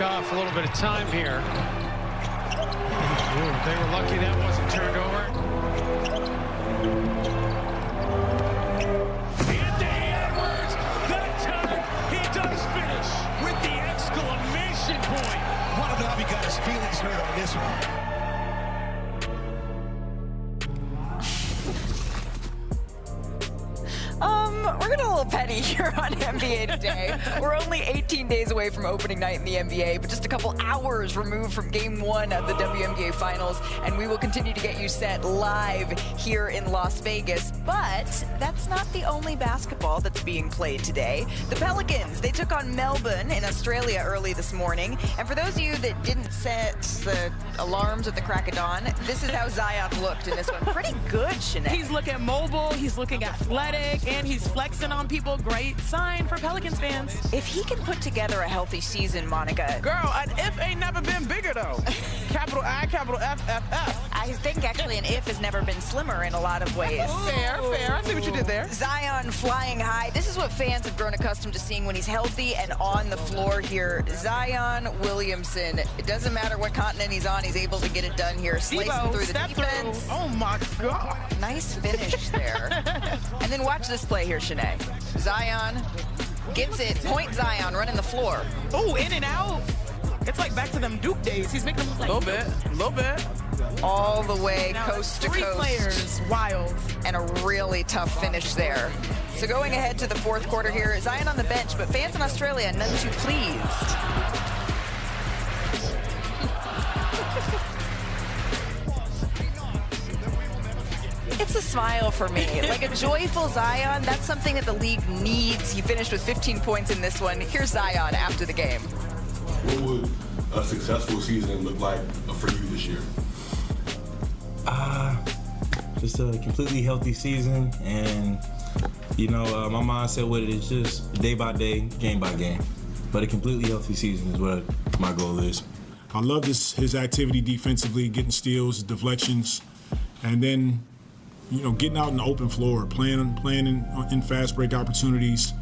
pick off a little bit of time here. Ooh, they were lucky that wasn't turned over. Anthony Edwards, that time he does finish with the exclamation point. Want to know how he got his feelings hurt on this one. We're getting a little petty here on NBA Today. We're only 18 days away from opening night in the NBA, but just a couple hours removed from Game 1 of the WNBA Finals, and we will continue to get you set live here in Las Vegas. But that's not the only basketball that's being played today. The Pelicans, they took on Melbourne in Australia early this morning, and for those of you that didn't set the alarms at the crack of dawn, this is how Zion looked in this one. Pretty good, Shedeur. He's looking mobile, he's looking athletic, and he's flexing on people. Great sign for Pelicans fans. If he can put together a healthy season, Monica. Girl, an if ain't never been bigger, though. Capital I, capital F, F, F. I think actually an if has never been slimmer in a lot of ways. Fair. I see what you did there. Zion flying high. This is what fans have grown accustomed to seeing when he's healthy and on the floor here. Zion Williamson. It doesn't matter what continent he's on, he's able to get it done here. Slicing through the defense. Oh, my God. Nice finish there. And then watch this play here, Shanae. Zion gets it. Point Zion running the floor. Oh, in and out. It's like back to them Duke days. He's making them like A little bit. all the way now coast to three coast. players, wild. And a really tough finish there. So going ahead to the fourth quarter here, Zion on the bench, but fans in Australia none too pleased. It's a smile for me. Like a joyful Zion, that's something that the league needs. He finished with 15 points in this one. Here's Zion after the game. What would a successful season look like for you this year? Just a completely healthy season, and my mindset with it is just day by day, game by game. But a completely healthy season is what my goal is. I love his activity defensively, getting steals, deflections, and then getting out in the open floor, playing in fast break opportunities.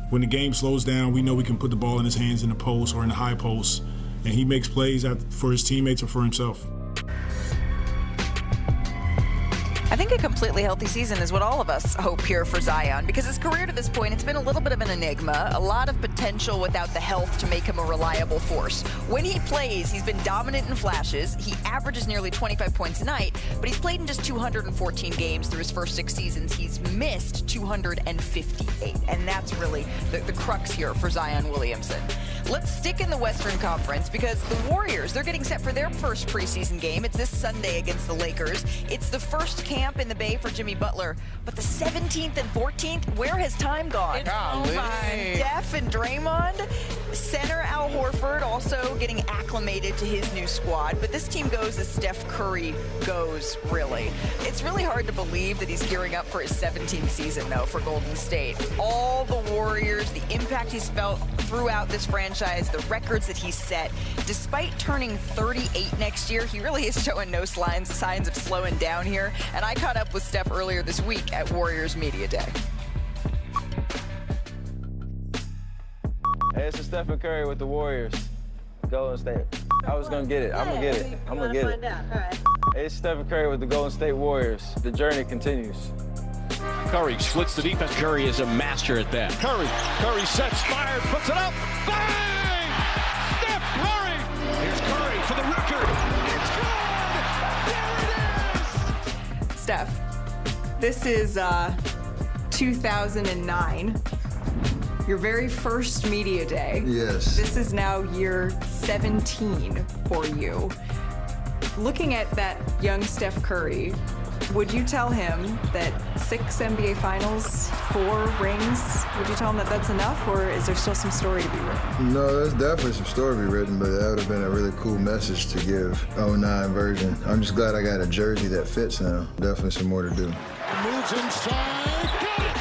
When the game slows down, we know we can put the ball in his hands in the post or in the high post, and he makes plays for his teammates or for himself. I think a completely healthy season is what all of us hope here for Zion, because his career to this point, it's been a little bit of an enigma, a lot of potential without the health to make him a reliable force. When he plays, he's been dominant in flashes. He averages nearly 25 points a night, but he's played in just 214 games through his first 6 seasons. He's missed 258, and that's really the crux here for Zion Williamson. Let's stick in the Western Conference, because the Warriors, they're getting set for their first preseason game. It's this Sunday against the Lakers. It's the first camp in the Bay for Jimmy Butler, but the 17th and 14th, where has time gone? Steph and Draymond. Center Al Horford also getting acclimated to his new squad, but this team goes as Steph Curry goes, really. It's really hard to believe that he's gearing up for his 17th season, though, for Golden State. All the Warriors, the impact he's felt throughout this franchise, the records that he's set. Despite turning 38 next year, he really is showing no signs of slowing down here, and I caught up with Steph earlier this week at Warriors Media Day. Hey, it's Stephen Curry with the Warriors. Golden State. I was gonna get it. I'm gonna get it. I'm gonna get it. All right. Hey, it's Stephen Curry with the Golden State Warriors. The journey continues. Curry splits the defense. Curry is a master at that. Curry sets, fired, puts it up. Bang! Steph Curry! Here's Curry for the record. It's good! There it is! Steph, this is 2009. Your very first media day. Yes. This is now year 17 for you. Looking at that young Steph Curry, would you tell him that 6 NBA Finals, 4 rings, would you tell him that that's enough, or is there still some story to be written? No, there's definitely some story to be written, but that would have been a really cool message to give 09 version. I'm just glad I got a jersey that fits now. Definitely some more to do. Moves inside. Got it!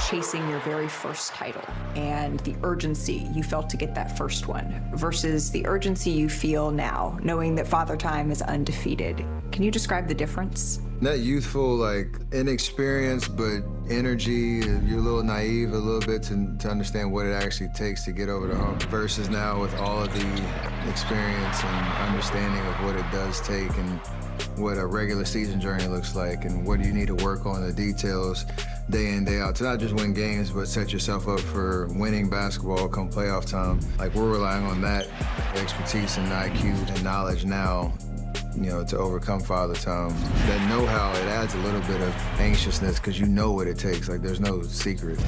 chasing your very first title and the urgency you felt to get that first one versus the urgency you feel now, knowing that Father Time is undefeated. Can you describe the difference? Not youthful, like inexperienced, but energy. You're a little naive a little bit to understand what it actually takes to get over the hump versus now with all of the experience and understanding of what it does take and what a regular season journey looks like and what do you need to work on the details day in, day out to not just win games, but set yourself up for winning basketball come playoff time. Like we're relying on that expertise and IQ and knowledge now, you know, to overcome Father Time. That know-how, it adds a little bit of anxiousness because you know what it takes. Like there's no secret.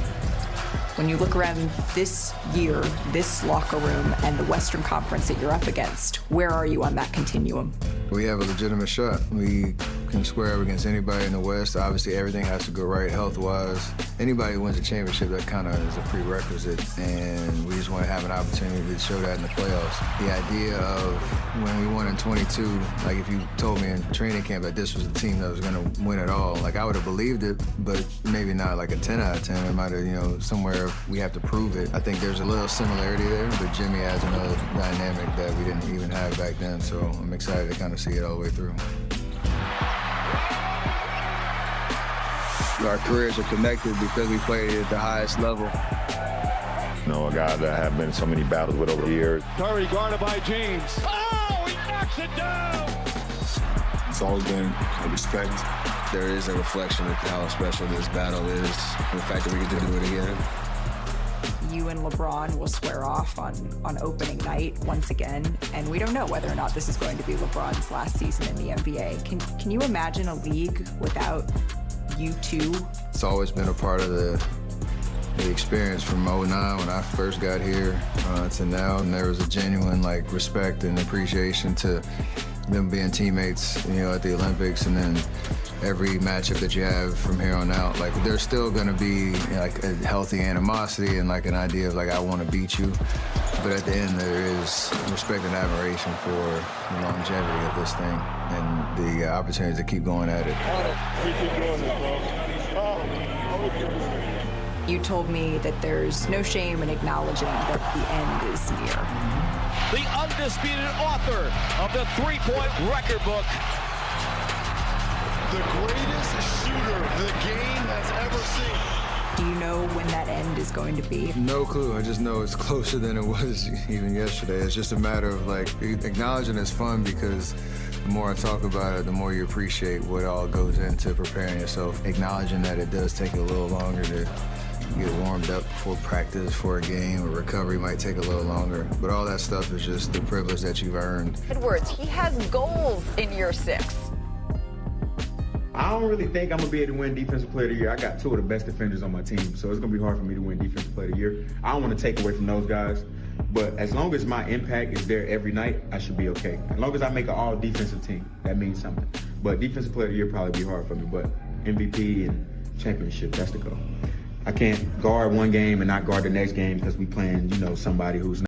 When you look around this year, this locker room, and the Western Conference that you're up against, where are you on that continuum? We have a legitimate shot. We can square up against anybody in the West. Obviously, everything has to go right health-wise. Anybody who wins a championship, that kind of is a prerequisite, and we just want to have an opportunity to show that in the playoffs. The idea of when we won in 22, like if you told me in training camp that this was the team that was going to win it all, like I would have believed it, but maybe not like a 10 out of 10. It might have, you know, somewhere we have to prove it. I think there's a little similarity there, but Jimmy adds another dynamic that we didn't even have back then, so I'm excited to kind of see it all the way through. Our careers are connected because we played at the highest level. You know, a guy that I have been in so many battles with over the years. Curry guarded by James. Oh, he knocks it down! It's always been a respect. There is a reflection of how special this battle is, and the fact that we get to do it again. You and LeBron will square off on opening night once again, and we don't know whether or not this is going to be LeBron's last season in the NBA. Can you imagine a league without you two? It's always been a part of the experience from 09 when I first got here to now, and there was a genuine like respect and appreciation to them being teammates, you know, at the Olympics, and then every matchup that you have from here on out, like there's still gonna be like a healthy animosity and like an idea of like I want to beat you, but at the end there is respect and admiration for the longevity of this thing and the opportunity to keep going at it. You told me that there's no shame in acknowledging that the end is near. The undisputed author of the three-point record book. The greatest shooter the game has ever seen. Do you know when that end is going to be? No clue. I just know it's closer than it was even yesterday. It's just a matter of like acknowledging it's fun because the more I talk about it, the more you appreciate what all goes into preparing yourself. Acknowledging that it does take a little longer to get warmed up for practice, for a game, or recovery might take a little longer. But all that stuff is just the privilege that you've earned. Edwards, he has goals in year 6. I don't really think I'm going to be able to win Defensive Player of the Year. I got 2 of the best defenders on my team, so it's going to be hard for me to win Defensive Player of the Year. I don't want to take away from those guys, but as long as my impact is there every night, I should be okay. As long as I make an all-defensive team, that means something. But Defensive Player of the Year probably be hard for me, but MVP and championship, that's the goal. I can't guard one game and not guard the next game because we playing, you know, somebody who's